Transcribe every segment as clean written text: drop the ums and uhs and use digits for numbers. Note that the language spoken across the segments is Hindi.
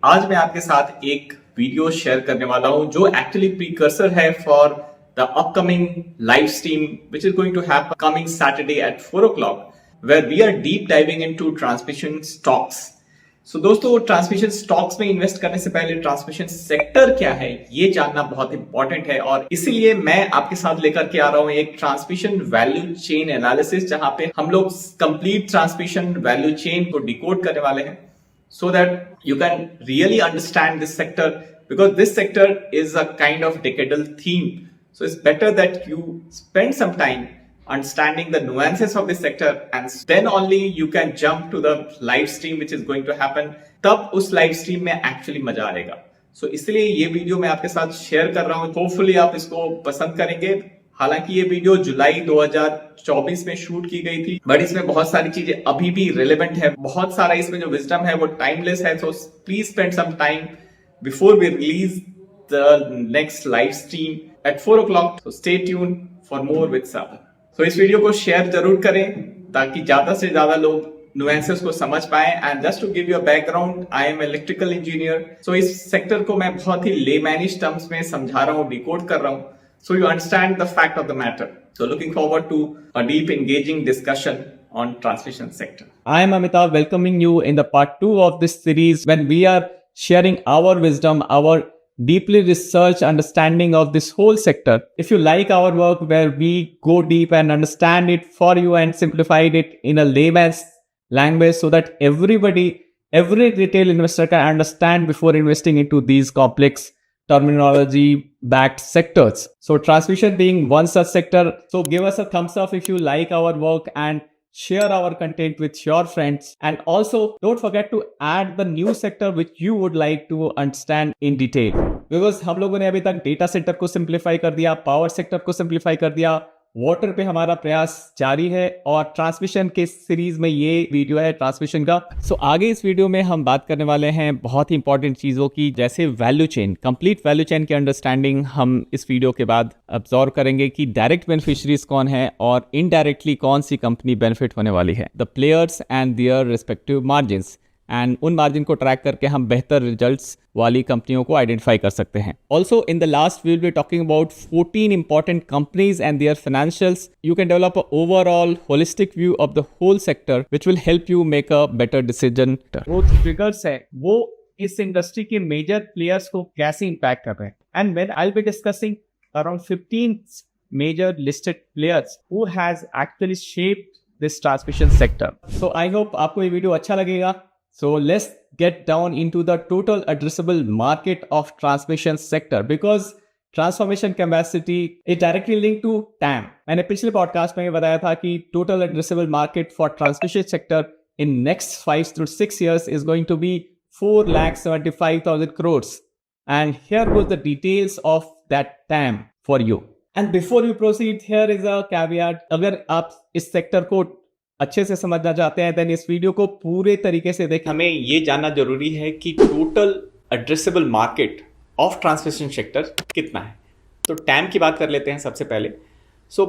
आज मैं आपके साथ एक वीडियो शेयर करने वाला हूं जो एक्चुअली प्रीकर्सर है for the upcoming live stream which is going to happen coming Saturday at 4 o'clock where we are deep diving into transmission stocks. So दोस्तों, ट्रांसमिशन स्टॉक्स में इन्वेस्ट करने से पहले ट्रांसमिशन सेक्टर क्या है ये जानना बहुत इंपॉर्टेंट है, और इसीलिए मैं आपके साथ लेकर के आ रहा हूं एक ट्रांसमिशन वैल्यू चेन एनालिसिस, जहां पे हम लोग कंप्लीट ट्रांसमिशन वैल्यू चेन को डिकोड करने वाले हैं, so that you can really understand this sector, because this sector is a kind of decadal theme. So it's better that you spend some time understanding the nuances of this sector, and then only you can jump to the live stream which is going to happen. तब उस live stream में actually मजा आएगा। So इसलिए ये वीडियो मैं आपके साथ शेयर कर रहा हूँ। Hopefully आप इसको पसंद करेंगे। हालांकि ये वीडियो जुलाई 2024 में शूट की गई थी, बट इसमें बहुत सारी चीजें अभी भी रिलेवेंट है, बहुत सारा इसमें जो विजडम है वो टाइमलेस है। So please spend some time before we release the next live stream at 4 o'clock। So stay tune for more with साबर। सो इस वीडियो को शेयर जरूर करें ताकि ज्यादा से ज्यादा लोग नुएंसेस को समझ पाए। And just to give you a background, I am electrical engineer. So इस सेक्टर को मैं बहुत ही लेमैनिश टर्म्स में समझा रहा हूँ, डिकोड कर रहा हूँ, so you understand the fact of the matter. So looking forward to a deep engaging discussion on transmission sector. I am Amitav, welcoming you in the part 2 of this series when we are sharing our wisdom, our deeply researched understanding of this whole sector. If you like our work where we go deep and understand it for you and simplified it in a layman's language so that every retail investor can understand before investing into these complex terminology backed sectors. So transmission being one such sector. So give us a thumbs up if you like our work and share our content with your friends. And also don't forget to add the new sector which you would like to understand in detail. Because हम लोगों ने अभी तक डेटा सेंटर को सिंप्लीफाई कर दिया, पावर सेक्टर को सिंप्लीफाई कर दिया, वाटर पे हमारा प्रयास जारी है, और ट्रांसमिशन के सीरीज में ये वीडियो है ट्रांसमिशन का। सो आगे इस वीडियो में हम बात करने वाले हैं बहुत ही इंपॉर्टेंट चीज़ों की, जैसे value chain, complete value chain की अंडरस्टैंडिंग हम इस वीडियो के बाद ऑब्जर्व करेंगे कि डायरेक्ट बेनिफिशरीज कौन है और इनडायरेक्टली कौन सी कंपनी बेनिफिट होने वाली है, the players and their respective margins, and उन मार्जिन को ट्रैक करके हम बेहतर रिजल्ट्स वाली कंपनियों को आइडेंटिफाई कर सकते हैं। Also in the last we will be talking about 14 important companies and their financials. You can develop a overall holistic view of the whole sector which will help you make a better decision. Growth triggers है वो इस इंडस्ट्री के मेजर प्लेयर्स को कैसे इंपैक्ट कर रहे हैं, and when I will be discussing around 15 major listed players who has actually shaped this transmission sector. So I hope आपको ये वीडियो अच्छा लगेगा। So let's get down into the total addressable market of transmission sector, because transformation capacity is directly linked to TAM. मैंने पिछले पॉडकास्ट में बताया था कि total addressable market for transmission sector in next 5 to 6 years is going to be 4,75,000 crores. And here goes the details of that TAM for you. And before you proceed, here is a caveat. अगर आप इस सेक्टर को अच्छे से समझना चाहते हैं देन इस वीडियो को पूरे तरीके से देखें। हमें ये जानना जरूरी है कि total addressable market of transmission sector कितना है। तो टैम की बात कर लेते हैं सबसे पहले।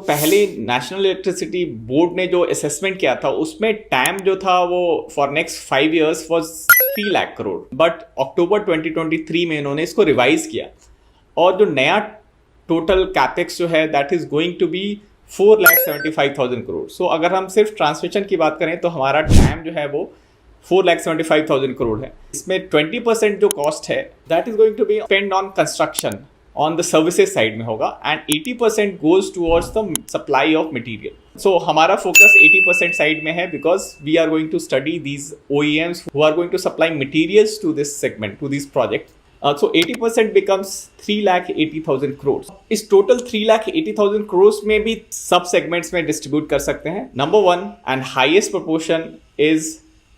पहले नेशनल इलेक्ट्रिसिटी बोर्ड ने जो असेसमेंट किया था उसमें टैम जो था वो for next 5 years was 3 lakh crore, but October 2023 में इन्होंने इसको रिवाइज किया, और जो नया टोटल कैपेक्स जो है that is going to be 4,75,000 crore. So अगर हम सिर्फ ट्रांसमिशन की बात करें तो हमारा टैम जो है वो 4,75,000 करोड़ है। इसमें 20% जो कॉस्ट है that is going to be spend on construction on the services side में होगा, and 80% goes towards the supply of material. So हमारा फोकस 80% साइड में है, because we are going to study these OEMs who are going to supply materials to this segment, to this project. So 80% becomes 3,80,000 crores. इस total 3,80,000 crores में भी सब segments में distribute कर सकते हैं। Number 1 and highest proportion is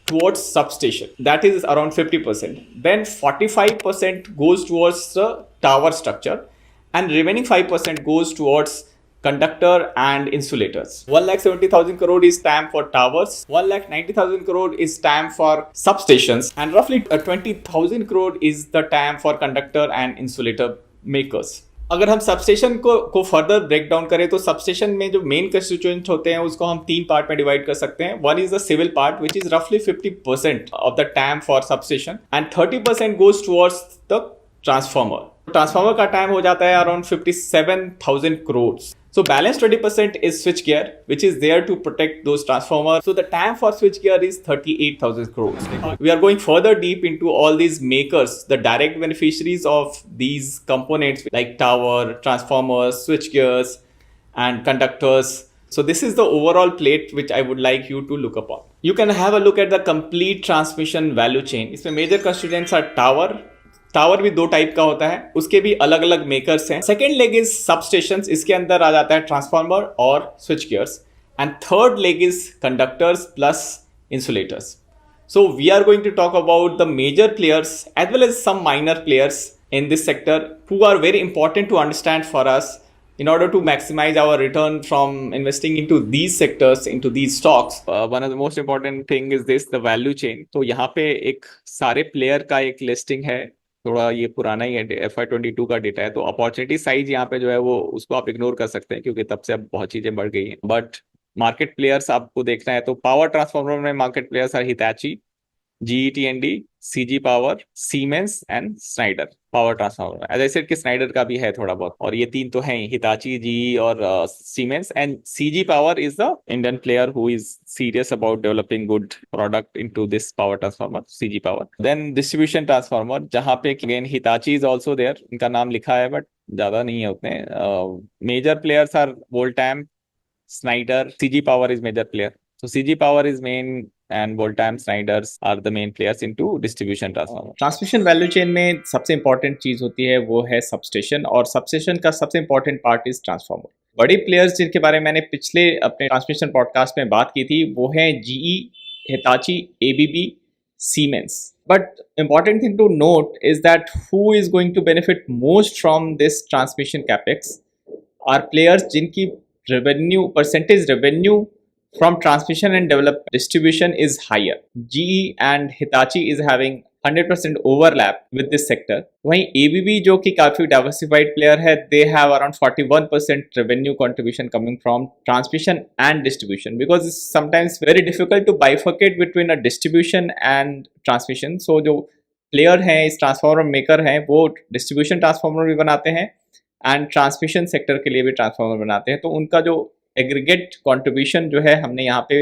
towards substation. That is around 50%. Then 45% goes towards the tower structure, and remaining 5% goes towards conductor and insulators. 1,70,000 crore is TAM for towers, 1,90,000 crore is TAM for substations, and roughly 20,000 crore is the TAM for conductor and insulator makers. अगर हम सबस्टेशन को फर्दर ब्रेक डाउन करें तो सबस्टेशन में जो मेन कंस्टिट्यूएंट होते हैं उसको हम 3 पार्ट में डिवाइड कर सकते हैं. One is the civil part which is रफली 50% of the time for substation and 30% goes towards the transformer. Transformer का टाइम हो जाता है around 57,000 crores. So balance 20% is switchgear, which is there to protect those transformers. So the TAM for switchgear is 38,000 crores. We are going further deep into all these makers, the direct beneficiaries of these components like tower, transformers, switchgears, and conductors. So this is the overall plate which I would like you to look upon. You can have a look at the complete transmission value chain. इसमें major constituents are tower. Tower भी 2 टाइप का होता है, उसके भी अलग अलग मेकर्स हैं. सेकेंड लेग इज सबस्टेशंस, इसके अंदर आ जाता है ट्रांसफार्मर और switch gears. And third leg is conductors plus insulators. So we are going to talk about the major players as well as some minor players in this sector who are very important to understand for us in order to maximize our return from investing into these sectors, into these stocks. One of the most important thing is this, the value chain. तो यहाँ पे एक सारे प्लेयर का एक लिस्टिंग है, थोड़ा ये पुराना ही है, FY22 का डेटा है. तो अपॉर्चुनिटी साइज यहाँ पे जो है वो उसको आप इग्नोर कर सकते हैं क्योंकि तब से अब बहुत चीजें बढ़ गई हैं. बट मार्केट प्लेयर्स आपको देखना है तो पावर ट्रांसफार्मर में market players are Hitachi, GE T&D, CG Power, Siemens and Schneider power transformer. As I said कि स्नाइडर का भी है थोड़ा बहुत, और ये 3 तो हैं, हिताची, GE और Siemens. And CG Power is the Indian player who is serious about developing good product into this power transformer, CG Power. Then distribution transformer, जहाँ पे again Hitachi is also there, इनका नाम लिखा है बट ज्यादा नहीं है उतने. Major players are Voltam, Schneider, CG Power is major player. So CG Power is main and Voltam, Schneiders are the main players into distribution transformer. Transmission value chain में सबसे इंपॉर्टेंट चीज होती है वो है सबस्टेशन, और सबस्टेशन का सबसे इंपॉर्टेंट पार्ट इज ट्रांसफार्मर. बड़े प्लेयर्स जिनके बारे में मैंने पिछले अपने ट्रांसमिशन पॉडकास्ट में बात की थी वो है GE, Hitachi, ABB, Siemens. But important thing to note is that who is going to benefit most from this transmission capex are players जिनकी percentage revenue from transmission and develop distribution is higher. GE and Hitachi is having 100% overlap with this sector. वहीं ABB जो कि काफी diversified player है, they have around 41% revenue contribution coming from transmission and distribution, because it's sometimes very difficult to bifurcate between a distribution and transmission. So जो player हैं, इस transformer maker हैं, वो distribution transformer भी बनाते हैं and transmission sector के लिए भी transformer बनाते हैं. तो उनका जो एग्रीगेट कंट्रीब्यूशन जो है हमने यहाँ पे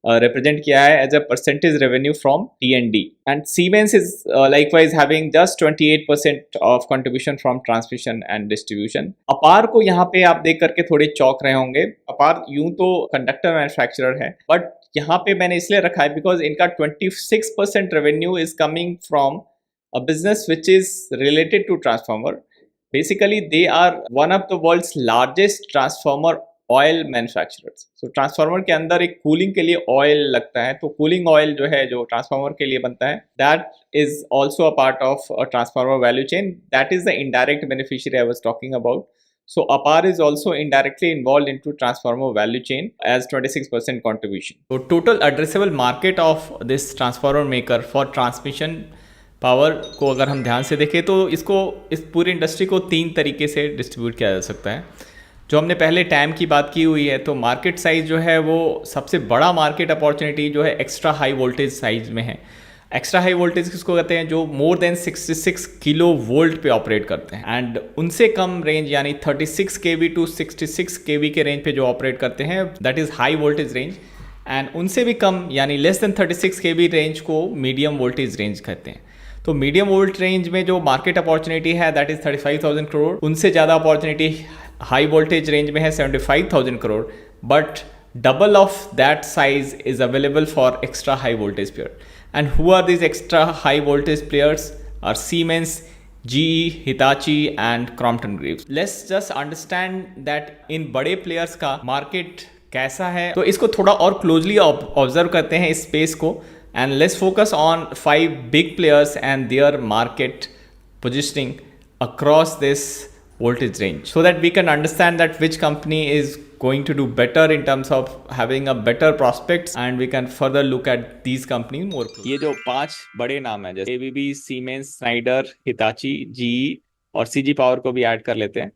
रिप्रेजेंट किया है as a percentage revenue from T&D. And Siemens is likewise having just 28% of contribution from transmission and distribution. Apar को यहाँ पे आप देख करके थोड़े चौक रहे होंगे. अपार यूं तो कंडक्टर मैन्युफैक्चरर है, बट यहाँ पे मैंने इसलिए रखा है बिकॉज इनका 26% revenue is coming from a business which is related to transformer. Basically they are one of the world's largest transformer oil manufacturers. So transformer के अंदर एक कूलिंग के लिए ऑयल लगता है, तो कूलिंग ऑयल जो है जो ट्रांसफार्मर के लिए बनता है, that is also a part of transformer value chain. That is the indirect beneficiary I was talking about. So APAR is also indirectly involved into transformer value chain as 26% contribution. So total addressable market of this transformer maker for transmission power को अगर हम ध्यान से देखें तो इसको, इस पूरी इंडस्ट्री को 3 तरीके से डिस्ट्रीब्यूट किया जा सकता है. जो हमने पहले टैम की बात की हुई है, तो मार्केट साइज जो है वो सबसे बड़ा मार्केट अपॉर्चुनिटी जो है एक्स्ट्रा हाई वोल्टेज साइज में है. एक्स्ट्रा हाई वोल्टेज किसको कहते हैं? जो मोर देन 66 किलो वोल्ट पे ऑपरेट करते हैं, एंड उनसे कम रेंज यानी 36 kV टू 66 kV के रेंज पे जो ऑपरेट करते हैं, that is high voltage range. And उनसे भी कम यानी लेस देन 36 kV रेंज को मीडियम वोल्टेज रेंज कहते हैं. तो मीडियम वोल्ट रेंज में जो मार्केट अपॉर्चुनिटी है दैट इज 35,000 करोड़. उनसे ज़्यादा अपॉर्चुनिटी हाई वोल्टेज रेंज में है 75,000 crore. But double of that size is available for extra high voltage player. And who are these extra high voltage players? Are Siemens, GE, Hitachi and Crompton Greaves. Let's just understand that in बड़े players का market कैसा है, तो इसको थोड़ा और closely observe करते हैं इस space को, and let's focus on 5 big players and their market positioning across this voltage range, so that we can understand that which company is going to do better in terms of having a better prospects, and we can further look at these companies more closely. ये जो 5 बड़े नाम हैं जैसे ABB, Siemens, Schneider, Hitachi, GE और CG Power को भी ऐड कर लेते हैं.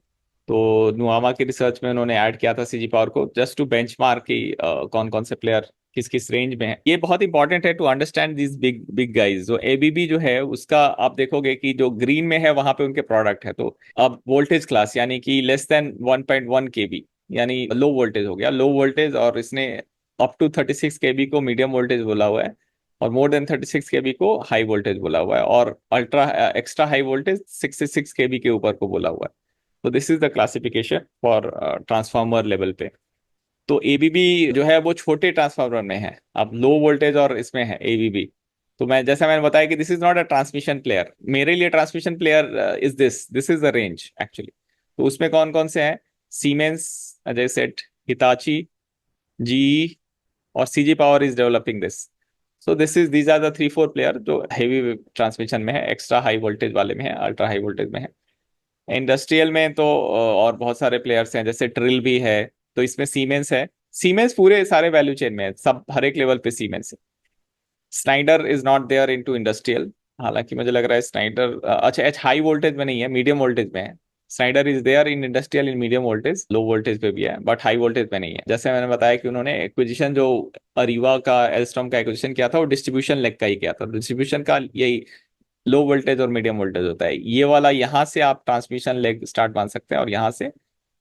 तो नुआमा की रिसर्च में उन्होंने ऐड किया था सीजी पावर को जस्ट टू बेंचमार्क कि कौन कौन से प्लेयर किस किस रेंज में है। ये बहुत इंपॉर्टेंट है to understand this big big guys. जो एबीबी जो है उसका आप देखोगे कि जो ग्रीन में है वहां पे उनके प्रोडक्ट है। तो अब वोल्टेज क्लास यानी कि लेस देन 1.1 केबी यानी लो वोल्टेज हो गया, लो वोल्टेज, और इसने अप टू 36 केबी को मीडियम वोल्टेज बोला हुआ है और मोर देन 36 केबी को हाई वोल्टेज बोला हुआ है, और अल्ट्रा एक्स्ट्रा हाई वोल्टेज 66 केबी के ऊपर को बोला हुआ है। तो this is the classification for transformer level पे। तो एबीबी जो है वो छोटे ट्रांसफार्मर में है, अब लो वोल्टेज और इसमें है एबीबी। तो मैं जैसा मैंने बताया कि this is not a transmission player, मेरे लिए transmission player is this is the range actually. तो उसमें कौन कौन से हैं? सीमेंस, अजय सेट, हिताची, जी, और CG power is developing this. So these are the 3-4 player जो हेवी ट्रांसमिशन में है, एक्स्ट्रा हाई वोल्टेज वाले में है, अल्ट्रा हाई वोल्टेज में है। इंडस्ट्रियल में तो और बहुत सारे प्लेयर्स हैं, जैसे ट्रिल भी है। तो इसमें सीमेंस है, सीमेंस पूरे सारे वैल्यू चेन में है, सब हर एक लेवल पे सीमेंस है। Schneider is not there into industrial, हालांकि मुझे लग रहा है स्नाइडर अच्छा एच हाई वोल्टेज में नहीं है, मीडियम वोल्टेज में है। Schneider is there in industrial in medium voltage, low voltage पे भी है बट हाई वोल्टेज में नहीं है। जैसे मैंने बताया कि उन्होंने एक्विजिशन जो अरीवा का एल्स्टॉम का एक्विजिशन किया था वो डिस्ट्रीब्यूशन लेग का ही किया था। डिस्ट्रीब्यूशन का यही लो वोल्टेज और मीडियम वोल्टेज होता है। ये वाला यहाँ से आप ट्रांसमिशन लेग स्टार्ट मान सकते हैं और यहाँ से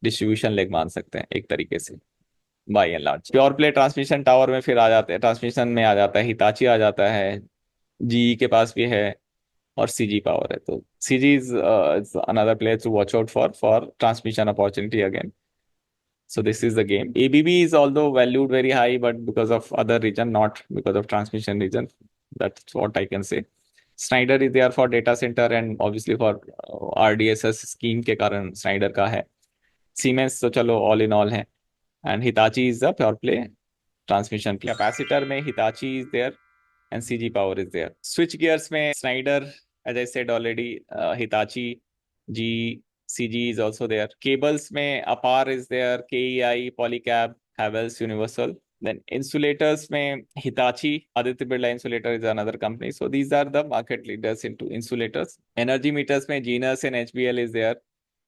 डिस्ट्रीब्यूशन लेग मान सकते हैं एक तरीके से by and large. Pure play transmission tower में फिर आ जाते हैं, ट्रांसमिशन में आ जाता है हिताची, आ जाता है जी के पास भी है, और सीजी पावर है। तो CG is another player to watch out for transmission opportunity again. So this is the game. ABB is although valued very high, but because of other reason, not because of transmission reason. That's what I can say. Schneider is there for data center and obviously for RDSS scheme के कारण Schneider का है। Siemens तो चलो all in all है, and Hitachi is the pure play transmission play. Capacitor में Hitachi is there and CG Power is there. Switch gears में Schneider, as I said already, Hitachi, G, CG is also there. Cables में Apar is there, KEI, Polycab, Havells, Universal. Then insulators में Hitachi, Aditya Birla Insulator is another company. So these are the market leaders into insulators. Energy meters में Genus and HBL is there.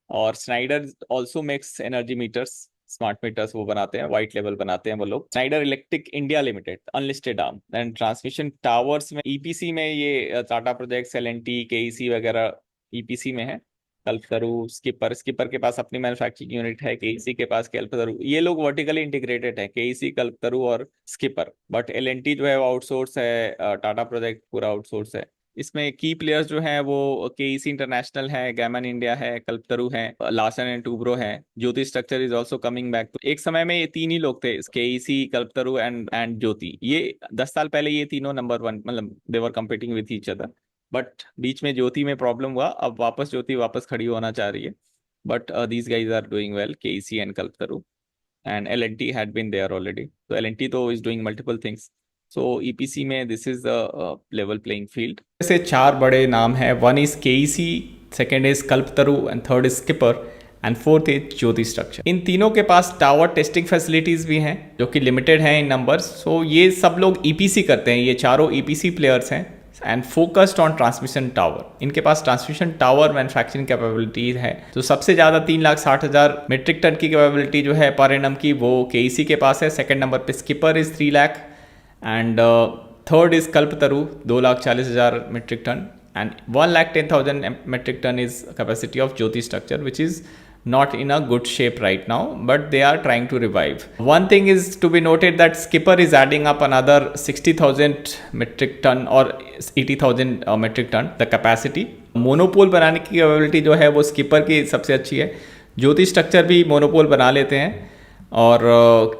और Schneider also makes energy meters, smart meters वो बनाते हैं, व्हाइट लेवल बनाते हैं वो लोग। Snyder electric India limited, unlisted arm. And transmission towers में ईपीसी में ये टाटा प्रोजेक्ट्स, एलएनटी, केईसी वगैरह ईपीसी में है। कल्पतरू, स्किपर के पास अपनी मैन्युफैक्चरिंग यूनिट है, केईसी के पास कल्पतरू, ये लोग वर्टिकली इंटीग्रेटेड है, केईसी, कल्पतरू और स्किपर। बट एलएनटी जो है वो आउटसोर्स है, टाटा प्रोजेक्ट पूरा आउटसोर्स है। इसमें की प्लेयर्स जो हैं वो केईसी इंटरनेशनल है, गैमन इंडिया है, कल्पतरू है, लार्सन एंड टूब्रो है, Jyoti structure is also coming back. तो एक समय में ये तीन ही लोग थे, केईसी, कल्पतरू एंड ज्योति। ये 10 साल पहले ये तीनों नंबर 1, मतलब they were competing with each other. But बीच में ज्योति में प्रॉब्लम हुआ, अब वापस ज्योति वापस खड़ी होना चाह रही है। But these guys are doing well, KEC and Kalpataru, and L and T had been there already. तो एलएनटी तो is doing multiple things. So EPC में this is the level playing field. ऐसे 4 बड़े नाम हैं, 1 is KEC, second is Kalpataru and third is Skipper and fourth is Jyoti structure. इन तीनों के पास टावर टेस्टिंग फैसिलिटीज भी हैं जो कि लिमिटेड हैं इन नंबर्स। सो ये सब लोग ईपीसी करते हैं, ये चारों ईपीसी प्लेयर्स हैं and focused on transmission tower. इनके पास ट्रांसमिशन टावर मैन्युफैक्चरिंग कैपेबिलिटी है। तो सबसे ज़्यादा 3,60,000 मेट्रिक टन की कैपेबिलिटी जो है पर एनम की, वो केईसी के पास है। सेकेंड नंबर पे skipper is 3 lakh and third is Kalpataru 2,40,000 metric ton and 1,10,000 metric ton is capacity of Jyoti structure, which is not in a good shape right now, but they are trying to revive. One thing is to be noted that Skipper is adding up another 60,000 metric ton or 80,000 metric ton the capacity. Monopole बनाने की कैपेबिलिटी जो है वो स्किपर की सबसे अच्छी है। ज्योति स्ट्रक्चर भी मोनोपोल बना लेते हैं, और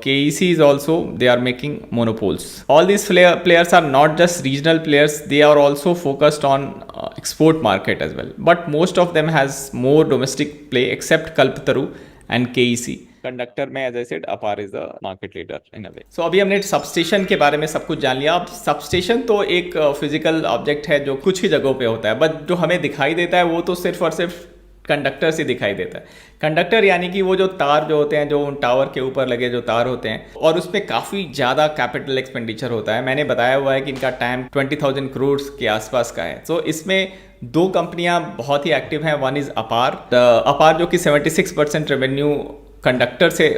KEC is also, they are making monopoles. All these players are not just regional players, they are also focused on export market as well, but most of them has more domestic play except Kalpataru and KEC. Conductor में, as I said, Apar is the market leader in a way. So अभी हमने सबस्टेशन के बारे में सब कुछ जान लिया। अब सबस्टेशन तो एक फिजिकल ऑब्जेक्ट है जो कुछ ही जगहों पे होता है, बट जो हमें दिखाई देता है वो तो सिर्फ और सिर्फ कंडक्टर से दिखाई देता है। कंडक्टर यानी कि वो जो तार जो होते हैं, जो उन टावर के ऊपर लगे जो तार होते हैं, और उसमें काफ़ी ज़्यादा कैपिटल एक्सपेंडिचर होता है। मैंने बताया हुआ है कि इनका टाइम 20,000 करोड़ के आसपास का है। तो इसमें दो कंपनियां बहुत ही एक्टिव हैं। वन इज़ अपार, अपार जो कि 76% रेवेन्यू कंडक्टर से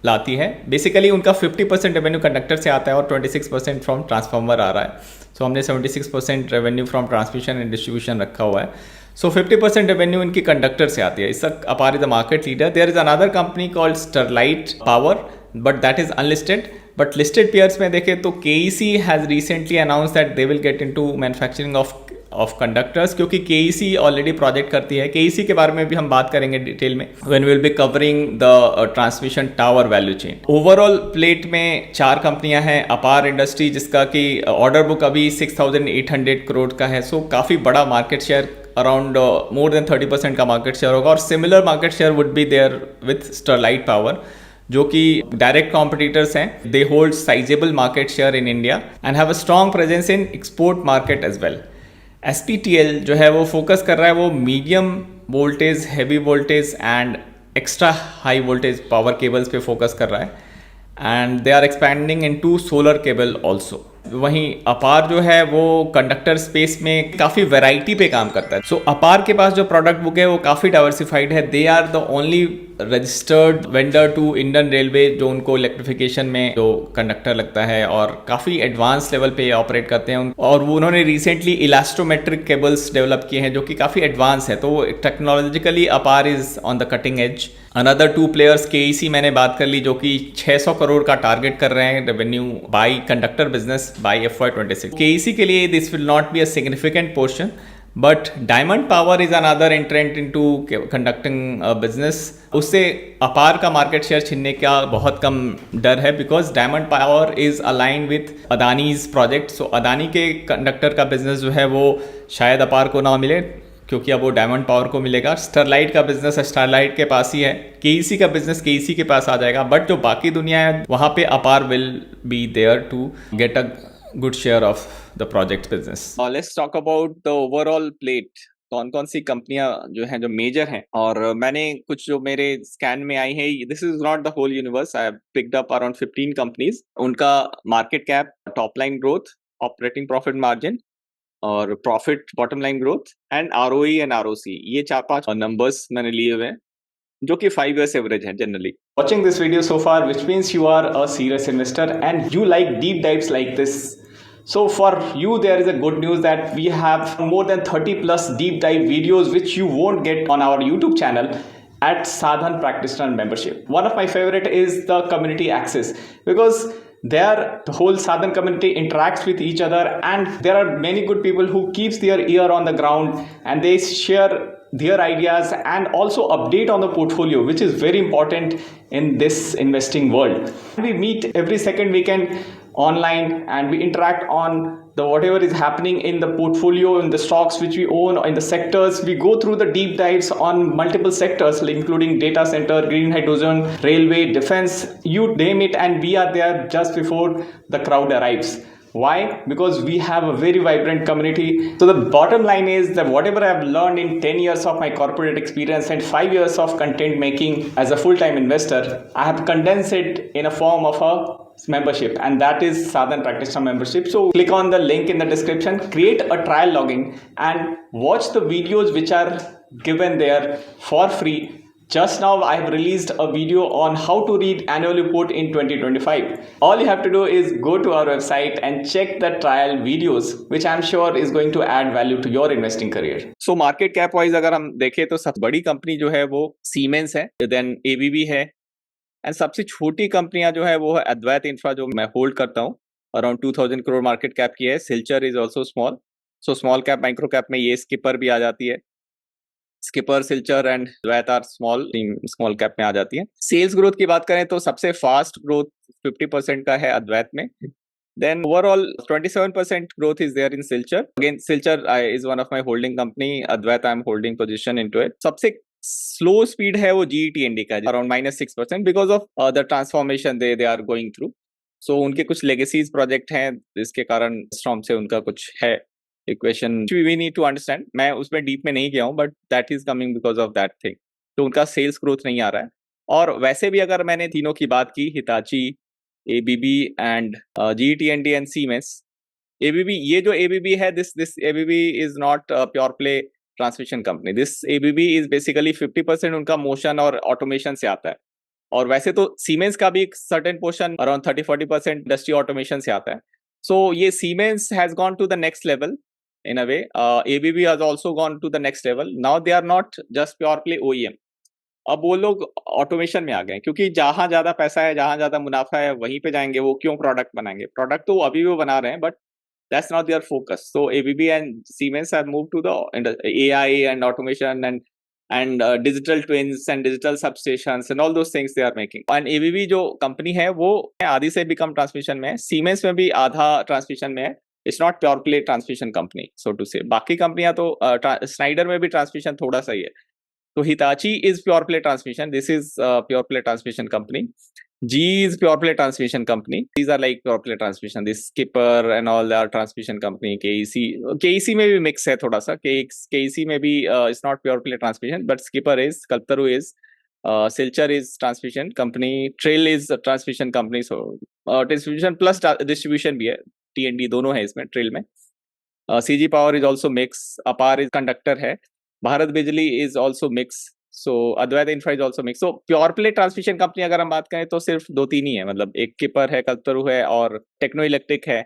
लाती है। बेसिकली उनका 50% रेवेन्यू कंडक्टर से आता है और 26% फ्रॉम ट्रांसफार्मर आ रहा है। सो हमने 76% revenue from transmission and distribution रखा हुआ है। सो 50% रेवेन्यू इनकी कंडक्टर से आती है। इस तक Apar is the market leader. There is another company called Sterlite power, but that is unlisted. But listed peers में देखें तो KEC has recently announce that they will get into manufacturing of conductors, क्योंकि केईसी ऑलरेडी प्रोजेक्ट करती है। केईसी के बारे में भी हम बात करेंगे डिटेल में when we will be covering the transmission tower value chain. Overall plate में 4 कंपनियां हैं। अपार इंडस्ट्री जिसका कि ऑर्डर बुक अभी 6,800 करोड़ का है। सो काफ़ी बड़ा market share, around more than 30% का मार्केट शेयर होगा। और similar market share would be there with Sterlite power, जो कि डायरेक्ट कॉम्पिटिटर्स हैं। They hold sizable market share in India and have a strong presence in export market as well. SPTL जो है वो फोकस कर रहा है वो medium voltage, heavy voltage and extra high voltage power cables पे फोकस कर रहा है and they are expanding into solar cable also. वहीं अपार जो है वो कंडक्टर स्पेस में काफ़ी वैरायटी पे काम करता है। सो अपार के पास जो प्रोडक्ट बुक है वो काफ़ी डाइवर्सिफाइड है। They are the only registered vendor to Indian railway जो उनको इलेक्ट्रिफिकेशन में जो कंडक्टर लगता है और काफ़ी एडवांस लेवल पे ऑपरेट करते हैं। और वो उन्होंने रिसेंटली इलास्टोमेट्रिक केबल्स डेवलप किए हैं जो कि काफ़ी एडवांस है। तो टेक्नोलॉजिकली अपार is on the cutting edge. Another 2 players KEC मैंने बात कर ली, जो कि 600 करोड़ का टारगेट कर रहे हैं revenue by conductor business by FY26. KEC के लिए this will not be a significant portion, but Diamond Power is another entrant into conducting business. उससे अपार का मार्केट शेयर छीनने का बहुत कम डर है, because Diamond Power is aligned with Adani's project. So Adani के कंडक्टर का बिजनेस जो है वो शायद अपार को ना मिले, क्योंकि अब वो डायमंड पावर को मिलेगा। स्टरलाइट का बिजनेस स्टरलाइट के पास ही है। केईसी का बिजनेस केईसी के पास आ जाएगा, बट जो बाकी दुनिया है वहाँ पे Apar will be there to get a good share of the project business. Let's talk about the overall plate. कौन कौन सी कंपनियां जो हैं जो मेजर हैं, और मैंने कुछ जो मेरे स्कैन में आई है, this is not the whole universe, I have picked up around 15 companies. उनका market cap, top line growth, operating profit margin और profit bottom line growth and ROE and ROC, ये 4-5 नंबर्स मैंने लिए हुए हैं जो कि 5 years एवरेज है generally. Watching this video so far, which means you are a serious investor and you like deep dives like this. So for you, there is a good news that we have more than 30 plus deep dive videos which you won't get on our YouTube channel at Sadhan Practitioner Membership. One of my favorite is the community access, because there the whole Sadhan community interacts with each other and there are many good people who keeps their ear on the ground and they share their ideas and also update on the portfolio, which is very important in this investing world. We meet every second weekend online and we interact on the whatever is happening in the portfolio, in the stocks which we own, in the sectors. We go through the deep dives on multiple sectors including data center, green hydrogen, railway, defense, you name it, and we are there just before the crowd arrives. Why? Because we have a very vibrant community. So the bottom line is that whatever I have learned in 10 years of my corporate experience and 5 years of content making as a full-time investor, I have condensed it in a form of a membership, and that is Sadhan Practitioner Membership. So click on the link in the description, create a trial login and watch the videos which are given there for free. Just now I have released a video on how to read annual report in 2025. All you have to do is go to our website and check the trial videos, which I'm sure is going to add value to your investing career. So market cap wise अगर हम देखें तो सबसे बड़ी कंपनी जो है वो Siemens है, then ABB है, एंड सबसे छोटी कंपनियां जो है वो है अद्वैत इंफ्रा, जो मैं होल्ड करता हूँ, अराउंड 2000 करोड़ मार्केट कैप की है। Silchar is also small, so small cap micro cap में ये स्किपर भी आ जाती है। Skipper, Silchar and Advait are small cap में आ जाती है। सेल्स ग्रोथ की बात करें तो सबसे फास्ट ग्रोथ 50% का है अद्वैत में। Then overall 27% growth is there in Silchar. Again, Silchar is one of my holding company. Advait I am holding position into it. सबसे slow speed है वो GETND का, around -6% because of the transformation they are going through. So उनके कुछ legacies project हैं जिसके कारण स्ट्रॉम से उनका कुछ है equation we need to understand. मैं उसमें डीप में नहीं गया हूँ, but that is coming because of that thing. तो उनका सेल्स ग्रोथ नहीं आ रहा है। और वैसे भी अगर मैंने तीनों की बात की, Hitachi, ABB and GE T and D and Siemens. ABB, ये जो एबीबी है, this ABB is not pure play transmission company. This ABB is basically 50% उनका मोशन और ऑटोमेशन से आता है। और वैसे तो सीमेंस का भी एक certain portion around 30-40% industry automation से आता है। सो ये Siemens has gone to the next level in a way. ABB has also gone to the next level. Now they are not just pure play OEM. अब वो लोग ऑटोमेशन में आ गए, क्योंकि जहां ज्यादा पैसा है, जहां ज्यादा मुनाफा है, वहीं पे जाएंगे। वो क्यों प्रोडक्ट बनाएंगे? प्रोडक्ट तो अभी भी वो बना रहे हैं, but that's not their focus. So ABB and Siemens have moved to the AI and automation and digital twins and digital substations and all those things they are making. And ABB जो कंपनी है वो आधी से भी कम ट्रांसमिशन में है, सीमेंस में भी आधा ट्रांसमिशन में है। It's not pure play transmission company, so to say. बाकी कंपनियां तो स्नाइडर में भी ट्रांसमिशन थोड़ा सा ही है। So Hitachi is pure play transmission. This is pure play transmission company. GE is pure play transmission company. These are like pure play transmission. This Skipper and all are transmission company. KEC में भी mix है थोड़ा सा. KEC में भी it's not pure play transmission, but Skipper is, Kalpataru is, Silchar is transmission company. Trail is a transmission company. So distribution plus distribution भी है. T&D दोनों है इसमें ट्रेल में. CG Power is also mix. APAR is conductor है. Bharat Bijlee is also mix. So Advait infra is also mix. So pure play transmission company अगर हम बात करें तो सिर्फ 2-3 ही है। मतलब एक किपर है, कल्पतरू है, और टेक्नो इलेक्ट्रिक है।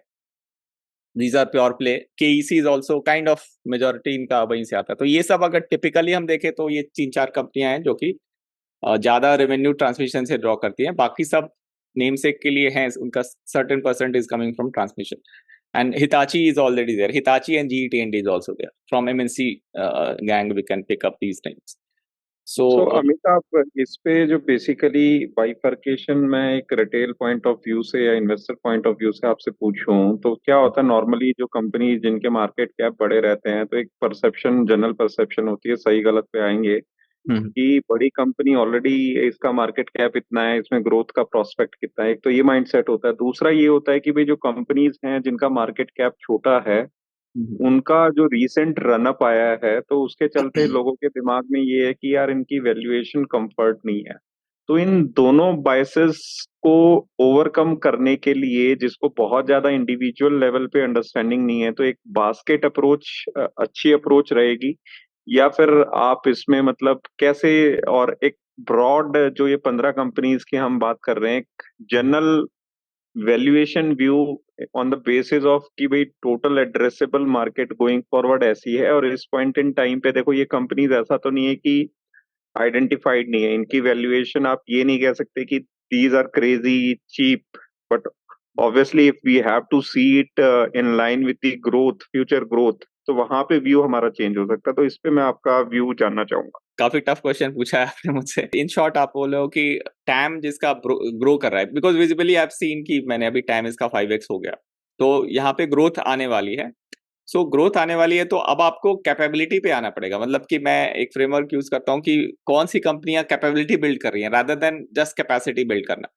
These are pure play. KEC is also kind of majority इनका वहीं से आता है। तो ये सब अगर टिपिकली हम देखें तो ये 3-4 कंपनियां हैं जो कि ज्यादा रेवेन्यू ट्रांसमिशन से ड्रॉ करती हैं। बाकी सब नेम सेक के लिए हैं, उनका certain percent is coming from transmission. And Hitachi is already there. Hitachi and GE T&D is also there. From MNC gang, we can pick up these names. So Amitabh, इस पे जो बेसिकली बाइफर्केशन मैं एक रिटेल पॉइंट ऑफ व्यू से या इन्वेस्टर पॉइंट ऑफ व्यू से आपसे पूछूं तो क्या होता है? नॉर्मली जो कंपनी जिनके मार्केट कैप बड़े रहते हैं तो एक परसेप्शन, जनरल परसेप्शन होती है, सही गलत पे आएंगे, कि बड़ी कंपनी ऑलरेडी इसका मार्केट कैप इतना है, इसमें ग्रोथ का प्रोस्पेक्ट कितना है। एक तो ये माइंडसेट होता है। दूसरा ये होता है कि भाई जो कंपनीज हैं जिनका मार्केट कैप छोटा है, उनका जो रीसेंट रनअप आया है तो उसके चलते लोगों के दिमाग में ये है कि यार इनकी वैल्यूएशन कंफर्ट नहीं है। तो इन दोनों बायसेस को ओवरकम करने के लिए, जिसको बहुत ज्यादा इंडिविजुअल लेवल पे अंडरस्टैंडिंग नहीं है, तो एक बास्केट अप्रोच अच्छी अप्रोच रहेगी, या फिर आप इसमें मतलब कैसे, और एक ब्रॉड जो ये 15 कंपनीज की हम बात कर रहे हैं, general valuation view on the basis of कि भाई total addressable market going forward ऐसी है, और इस पॉइंट इन टाइम पे देखो ये कंपनीज ऐसा तो नहीं है कि आइडेंटिफाइड नहीं है, इनकी वैल्यूएशन आप ये नहीं कह सकते कि these are crazy cheap, but obviously if we have to see it in line with the growth, future growth, तो वहां पे व्यू हमारा चेंज हो सकता है। तो इस पे मैं आपका व्यू जानना चाहूंगा। काफी टफ क्वेश्चन पूछा है आपने मुझसे। इन शॉर्ट आप बोलो कि टैम जिसका ग्रो कर रहा है, because visibly I have seen कि मैंने अभी टैम इसका 5x हो गया, तो यहाँ पे ग्रोथ आने वाली है। सो ग्रोथ आने वाली है तो अब आपको कैपेबिलिटी पे आना पड़ेगा। मतलब कि मैं एक फ्रेमवर्क यूज करता हूँ कि कौन सी कंपनियां कैपेबिलिटी बिल्ड कर रही हैं rather than just capacity build करना।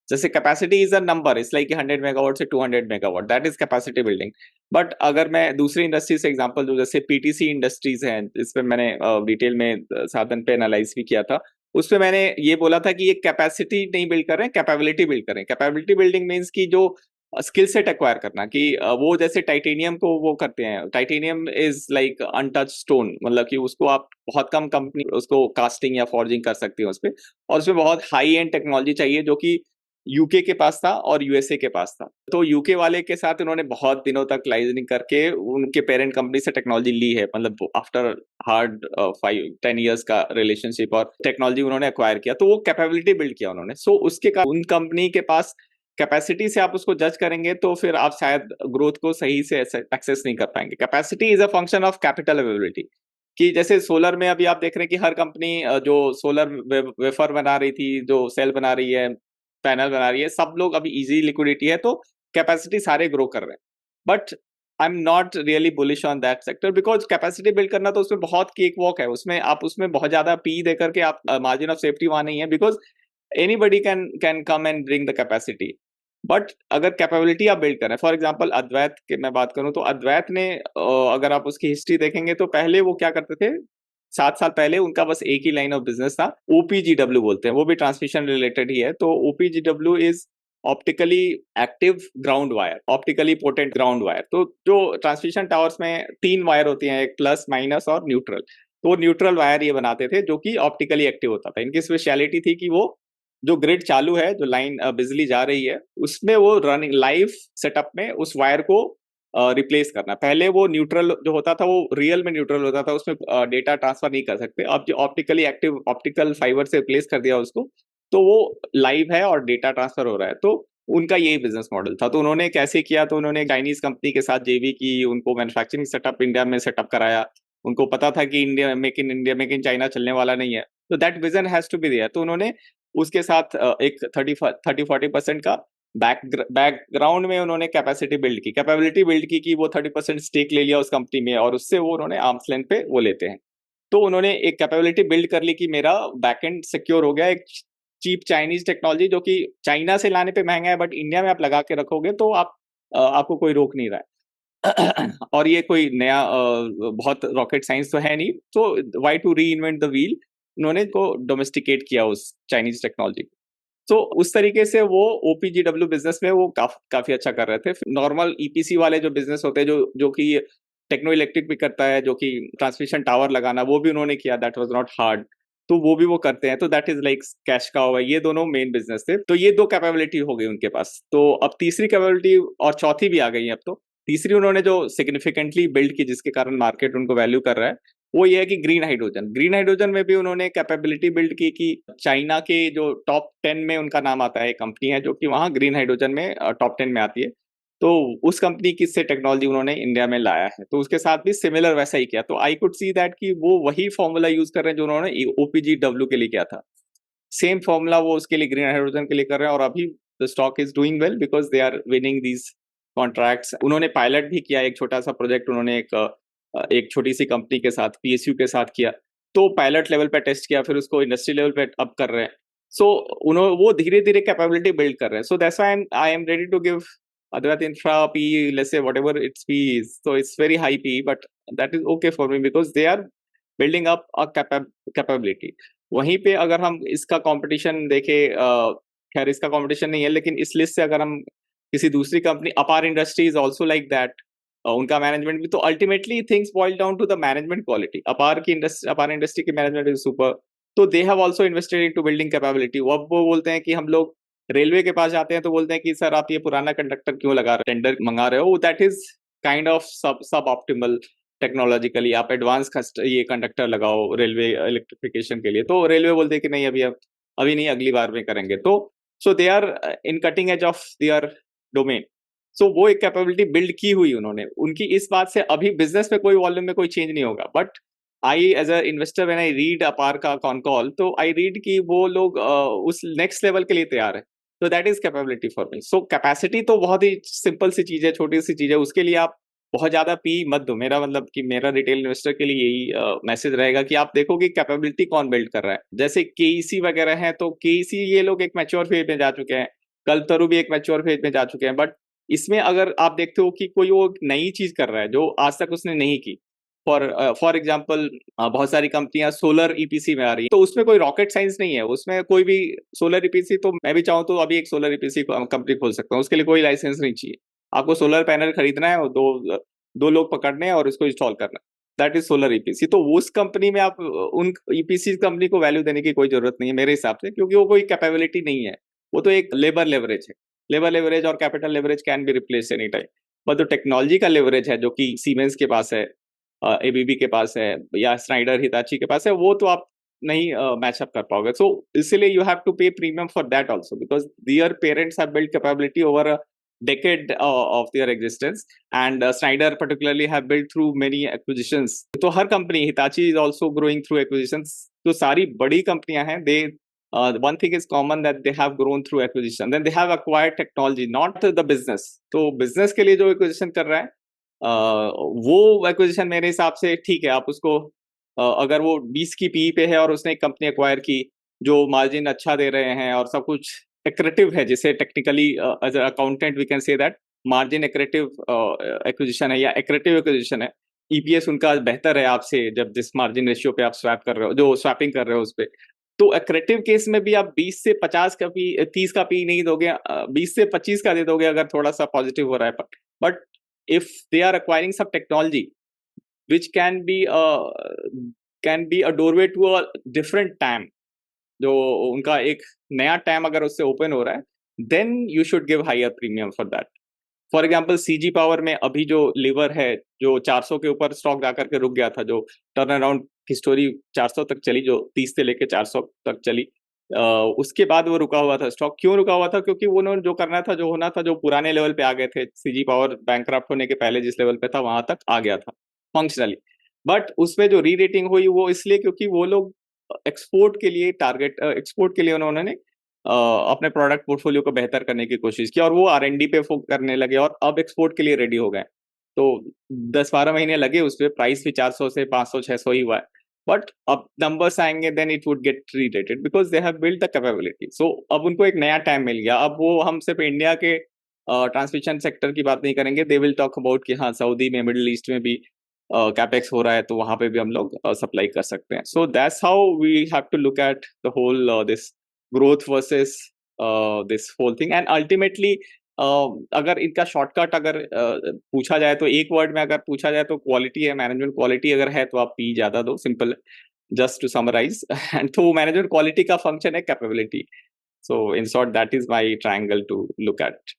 जैसे capacity is a number, it's like 100 megawatt से 200 megawatt, that is capacity building. But अगर मैं दूसरी इंडस्ट्री से एग्जांपल दूं, जैसे पीटीसी इंडस्ट्रीज हैं, इस पे मैंने डिटेल में साधन पे एनालाइज भी किया था। उस पे मैंने ये बोला था कि ये कैपेसिटी नहीं बिल्ड कर रहे हैं, कैपेबिलिटी बिल्ड कर रहे हैं। कैपेबिलिटी बिल्डिंग मीन्स की जो स्किल सेट एक्वायर करना, कि वो जैसे टाइटेनियम को वो करते हैं। Titanium is like untouch stone, मतलब कि उसको आप बहुत कम कंपनी उसको कास्टिंग या फॉर्जिंग कर सकती है उस पर, और उसमें बहुत हाई एंड टेक्नोलॉजी चाहिए जो कि यूके के पास था और यूएसए के पास था। तो यूके वाले के साथ उन्होंने बहुत दिनों तक लाइजनिंग करके उनके पेरेंट कंपनी से टेक्नोलॉजी ली है। मतलब आफ्टर हार्ड 5-10 ईयर्स का रिलेशनशिप और टेक्नोलॉजी उन्होंने एक्वायर किया, तो वो कैपेबिलिटी बिल्ड किया उन्होंने। सो उसके उन कंपनी के पास कैपेसिटी से आप उसको जज करेंगे तो फिर आप शायद ग्रोथ को सही से एक्सेस नहीं कर पाएंगे। Capacity is a function of capital availability. कि जैसे सोलर में अभी आप देख रहे हैं कि हर कंपनी जो सोलर वेफर बना रही थी, जो सेल बना रही है, पैनल बना रही है, सब लोग अभी इजी लिक्विडिटी है, तो कैपेसिटी सारे ग्रो कर रहे हैं। But I am not really bullish on that sector, because capacity build करना तो उसमें बहुत केक वॉक है। उसमें आप उसमें बहुत ज्यादा पी दे करके आप मार्जिन ऑफ सेफ्टी वहां नहीं है, because anybody can come and bring the capacity. But अगर कैपेबिलिटी आप बिल्ड करें, फॉर एग्जांपल अद्वैत के मैं बात करूं तो अद्वैत ने अगर आप उसकी हिस्ट्री देखेंगे तो पहले वो क्या करते थे, 7 साल पहले उनका बस एक ही लाइन ऑफ बिजनेस था, ओपीजीडब्ल्यू बोलते हैं, वो भी ट्रांसमिशन रिलेटेड ही है। तो OPGW is optically active ground wire, optically potent ground wire. तो जो ट्रांसमिशन टावर्स में 3 वायर होती हैं, एक प्लस माइनस और न्यूट्रल, तो न्यूट्रल वायर ये बनाते थे जो कि ऑप्टिकली एक्टिव होता था। इनकी स्पेशलिटी थी कि वो जो ग्रिड चालू है, जो लाइन बिजली जा रही है, उसमें वो रनिंग लाइव सेटअप में उस वायर को रिप्लेस करना। पहले वो न्यूट्रल जो होता था वो रियल में न्यूट्रल होता था, उसमें डेटा ट्रांसफर नहीं कर सकते। अब जो ऑप्टिकली एक्टिव ऑप्टिकल फाइबर से रिप्लेस कर दिया उसको, तो वो लाइव है और डेटा ट्रांसफर हो रहा है। तो उनका यही बिजनेस मॉडल था। तो उन्होंने कैसे किया, तो उन्होंने चाइनीज कंपनी के साथ जेवी की, उनको मैन्युफैक्चरिंग सेटअप इंडिया में सेटअप कराया। उनको पता था कि इंडिया मेक इन चाइना चलने वाला नहीं है, तो that vision has to be there. तो उन्होंने उसके साथ एक 30-40% का बैकग्राउंड में उन्होंने कैपेसिटी बिल्ड की, कैपेबिलिटी बिल्ड की कि वो 30% स्टेक ले लिया उस कंपनी में, और उससे वो उन्होंने आर्म्स लेंथ पे वो लेते हैं। तो उन्होंने एक कैपेबिलिटी बिल्ड कर ली कि मेरा बैकएंड सिक्योर हो गया। एक चीप चाइनीज टेक्नोलॉजी जो कि चाइना से लाने पे महंगा है, बट इंडिया में आप लगा के रखोगे तो आपको कोई रोक नहीं रहा है। और ये कोई नया बहुत रॉकेट साइंस तो है नहीं, तो why to reinvent the wheel, उन्होंने को डोमेस्टिकेट किया उस चाइनीज टेक्नोलॉजी। तो उस तरीके से वो ओपीजीडब्ल्यू बिजनेस में वो काफी अच्छा कर रहे थे। नॉर्मल ईपीसी वाले जो बिजनेस होते हैं, जो जो कि टेक्नो इलेक्ट्रिक भी करता है, जो कि ट्रांसमिशन टावर लगाना, वो भी उन्होंने किया, दैट वाज नॉट हार्ड। तो वो भी वो करते हैं, तो दैट इज लाइक कैश का हुआ। ये दोनों मेन बिजनेस थे। तो ये 2 कैपेबिलिटी हो गई उनके पास। तो अब तीसरी कैपेबिलिटी और चौथी भी आ गई है अब। तो तीसरी उन्होंने जो सिग्निफिकेंटली बिल्ड की, जिसके कारण मार्केट उनको वैल्यू कर रहा है, वो ये है कि ग्रीन हाइड्रोजन। ग्रीन हाइड्रोजन में भी उन्होंने कैपेबिलिटी बिल्ड की कि चाइना के जो टॉप 10 में उनका नाम आता है, कंपनी है जो कि वहां ग्रीन हाइड्रोजन में टॉप 10 में आती है। तो उस कंपनी की से टेक्नोलॉजी उन्होंने इंडिया में लाया है। तो उसके साथ भी सिमिलर वैसा ही किया। तो आई कुड सी दैट कि वो वही फॉर्मूला यूज कर रहे हैं जो उन्होंने ओपीजीडब्ल्यू के लिए किया था। सेम फॉर्मूला वो उसके लिए ग्रीन हाइड्रोजन के लिए कर रहे हैं, और अभी the stock is doing well because they are winning these contracts. उन्होंने पायलट भी किया, एक छोटा सा प्रोजेक्ट उन्होंने एक छोटी सी कंपनी के साथ, पीएसयू के साथ किया। तो पायलट लेवल पे टेस्ट किया, फिर उसको इंडस्ट्री लेवल पे अप कर रहे हैं। सो उन्होंने वो धीरे धीरे कैपेबिलिटी बिल्ड कर रहे हैं। So that's why I am ready to give Advait Infra P, let's say whatever its P is. So it's very high P, but that is okay for me because they are building up a capability. वहीं पे अगर हम इसका कंपटीशन देखें, खैर इसका कंपटीशन नहीं है, लेकिन इस लिस्ट से अगर हम किसी दूसरी company, Apar industry is also like that, उनका मैनेजमेंट भी, तो ultimately things boil down to the management quality. Apar industry की मैनेजमेंट इज सुपर। तो they have also invested in to building capability. अब वो बोलते हैं कि हम लोग रेलवे के पास जाते हैं तो बोलते हैं कि सर आप ये पुराना कंडक्टर क्यों लगा रहे, टेंडर मंगा रहे हो, दैट इज काइंड ऑफ सब ऑप्टिमल टेक्नोलॉजिकली। आप एडवांस ये कंडक्टर लगाओ रेलवे इलेक्ट्रिफिकेशन के लिए। तो रेलवे बोलते हैं कि नहीं, अभी नहीं, अगली बार में करेंगे। तो so they are in cutting edge of their domain. So वो एक कैपेबिलिटी बिल्ड की हुई उन्होंने। उनकी इस बात से अभी बिजनेस में कोई वॉल्यूम में कोई चेंज नहीं होगा, but I as a investor when I read Apar का कॉन कॉल, तो आई रीड कि वो लोग उस नेक्स्ट लेवल के लिए तैयार है। तो that is capability for me. So capacity तो बहुत ही सिंपल सी चीज है, छोटी सी चीज है, उसके लिए आप बहुत ज्यादा पी मत दो। मेरा मतलब कि मेरा रिटेल इन्वेस्टर के लिए यही मैसेज रहेगा कि आप देखो कि कैपेबिलिटी कौन बिल्ड कर रहा है। जैसे केईसी वगैरह है, तो केईसी ये लोग एक मैच्योर फेज में जा चुके हैं, कल्पतरू भी एक मैच्योर फेज में जा चुके हैं। बट इसमें अगर आप देखते हो कि कोई वो नई चीज कर रहा है जो आज तक उसने नहीं की, फॉर एग्जाम्पल बहुत सारी कंपनियां सोलर ईपीसी में आ रही है, तो उसमें कोई रॉकेट साइंस नहीं है। उसमें कोई भी सोलर ईपीसी, तो मैं भी चाहूँ तो अभी एक सोलर ईपीसी कंपनी खोल सकता हूँ, उसके लिए कोई लाइसेंस नहीं चाहिए। आपको सोलर पैनल खरीदना है और दो लोग पकड़ने हैं और उसको इंस्टॉल करना, दैट इज सोलर ईपीसी। तो उस कंपनी में आप उन ईपीसी कंपनी को वैल्यू देने की कोई जरूरत नहीं है मेरे हिसाब से, क्योंकि वो कोई कैपेबिलिटी नहीं है, वो तो एक लेबर लेवरेज है। लेबर लेवरेज और capital leverage can be replace any time, but जो टेक्नोलॉजी का लेवरेज है, जो कि सीमेंस के पास है, एबीबी के पास है, या स्नाइडर हिताची के पास है, वो तो आप नहीं मैच अप कर पाओगे। सो इसलिए यू हैव टू पे premium for that also, because their parents have build capability over a decade of their existence, and Schneider particularly have built through many acquisitions. तो हर कंपनी, Hitachi is also growing through acquisitions. तो सारी बड़ी कंपनियां हैं, they one thing is common that they have grown through acquisition, then they have acquired technology, not the business. तो business के लिए जो acquisition कर रहा है, वो एक्विजिशन मेरे हिसाब से ठीक है। आप उसको अगर वो 20 की पी पे है और उसने एक कंपनी एक्वायर की जो मार्जिन अच्छा दे रहे हैं और सब कुछ accretive है, जिसे technically as a accountant we can say that margin accretive acquisition है या एक्रेटिव एक्विजिशन है। ईपीएस उनका बेहतर है आपसे जब जिस मार्जिन रेशियो पे आप स्वैप कर रहे हो, जो स्वैपिंग कर रहे हो उस पे। तो एक्रेटिव केस में भी आप 20 से 50 का पी 30 का पी नहीं दोगे, 20 से 25 का दे दोगे अगर थोड़ा सा पॉजिटिव हो रहा है। But if they are acquiring some technology which can be a doorway to a different TAM, जो उनका एक नया टैम अगर उससे ओपन हो रहा है, then you should give higher premium for that. For example CG Power में अभी जो लीवर है, जो 400 के ऊपर स्टॉक जाकर के रुक गया था, जो टर्न अराउंड की स्टोरी 400 तक चली, जो 30 से लेके 400 तक चली, उसके बाद वो रुका हुआ था। स्टॉक क्यों रुका हुआ था? क्योंकि उन्होंने जो करना था, जो होना था, जो पुराने लेवल पे आ गए थे। सीजी पावर बैंकक्रप्ट होने के पहले जिस लेवल पे था वहां तक आ गया था फंक्शनली। बट उसमें जो री रेटिंग हुई वो इसलिए क्योंकि वो लोग एक्सपोर्ट के लिए एक्सपोर्ट के लिए उन्होंने अपने प्रोडक्ट पोर्टफोलियो को बेहतर करने की कोशिश की और वो R&D पे फोकस करने लगे और अब एक्सपोर्ट के लिए रेडी हो गए। तो 10-12 महीने लगे उस पे, प्राइस भी 400 से 500-600 ही हुआ है। बट अब नंबर्स आएंगे, then it would get re-rated because they have build the capability. So अब उनको एक नया टाइम मिल गया। अब वो हम सिर्फ इंडिया के ट्रांसमिशन सेक्टर की बात नहीं करेंगे, दे विल टॉक अबाउट कि हाँ सऊदी में, मिडिल ईस्ट में भी कैपेक्स हो रहा है, तो वहां पे भी हम लोग सप्लाई कर सकते हैं। So that's how we have to look at the whole this growth versus this whole thing. And ultimately अगर इनका शॉर्टकट अगर पूछा जाए तो एक वर्ड में अगर पूछा जाए तो क्वालिटी है। मैनेजमेंट क्वालिटी अगर है तो आप पी ज्यादा दो, simple, just to summarise. And तो मैनेजमेंट क्वालिटी का फंक्शन है capability. So in short, that is my triangle to look at.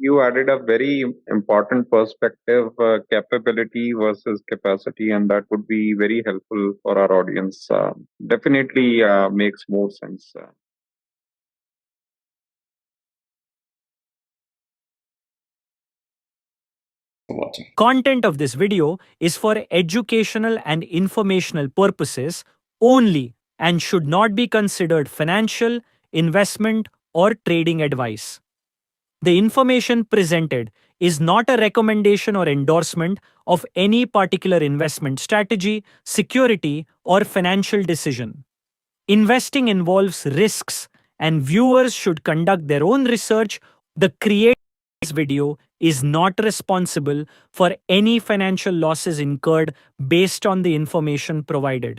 You added a very important perspective, capability versus capacity, and that would be very helpful for our audience. Definitely makes more sense. Watching. Content of this video is for educational and informational purposes only and should not be considered financial, investment, or trading advice. The information presented is not a recommendation or endorsement of any particular investment strategy, security, or financial decision. Investing involves risks, and viewers should conduct their own research. The creator of this video is not responsible for any financial losses incurred based on the information provided.